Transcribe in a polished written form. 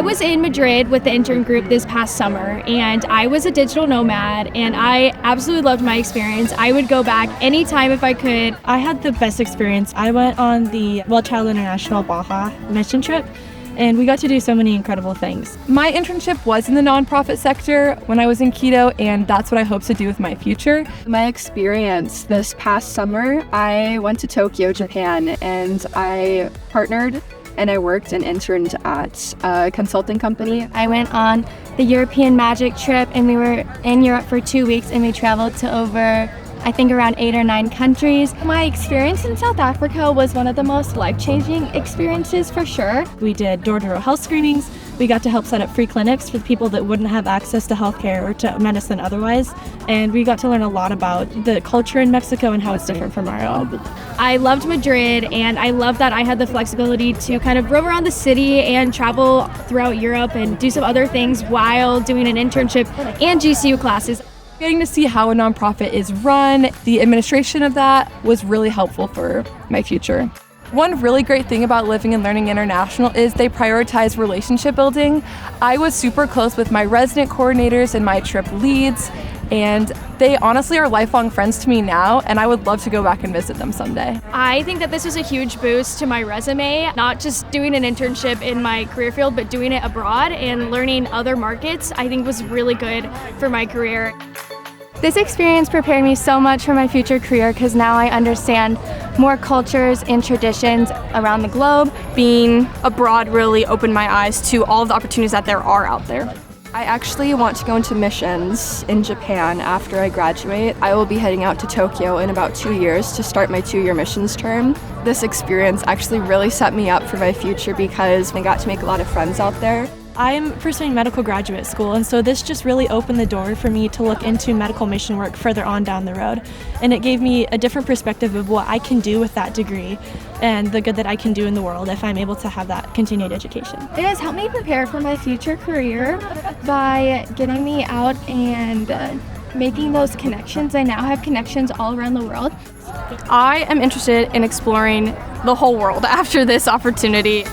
I was in Madrid with the intern group this past summer, and I was a digital nomad, and I absolutely loved my experience. I would go back anytime if I could. I had the best experience. I went on the Well Child International Baja mission trip, and we got to do so many incredible things. My internship was in the nonprofit sector when I was in Quito, and that's what I hope to do with my future. My experience this past summer, I went to Tokyo, Japan, and I partnered and I worked and interned at a consulting company. I went on the European Magic trip, and we were in Europe for 2 weeks, and we traveled to over, I think, around 8 or 9 countries. My experience in South Africa was one of the most life-changing experiences for sure. We did door-to-door health screenings. We got to help set up free clinics for people that wouldn't have access to healthcare or to medicine otherwise. And we got to learn a lot about the culture in Mexico and how it's different from our own. I loved Madrid, and I love that I had the flexibility to kind of roam around the city and travel throughout Europe and do some other things while doing an internship and GCU classes. Getting to see how a nonprofit is run, the administration of that was really helpful for my future. One really great thing about living and learning international is they prioritize relationship building. I was super close with my resident coordinators and my trip leads, and they honestly are lifelong friends to me now, and I would love to go back and visit them someday. I think that this was a huge boost to my resume, not just doing an internship in my career field, but doing it abroad and learning other markets, I think was really good for my career. This experience prepared me so much for my future career because now I understand more cultures and traditions around the globe. Being abroad really opened my eyes to all of the opportunities that there are out there. I actually want to go into missions in Japan after I graduate. I will be heading out to Tokyo in about 2 years to start my 2-year missions term. This experience actually really set me up for my future because I got to make a lot of friends out there. I'm pursuing medical graduate school, and so this just really opened the door for me to look into medical mission work further on down the road. And it gave me a different perspective of what I can do with that degree and the good that I can do in the world if I'm able to have that continued education. It has helped me prepare for my future career by getting me out and making those connections. I now have connections all around the world. I am interested in exploring the whole world after this opportunity.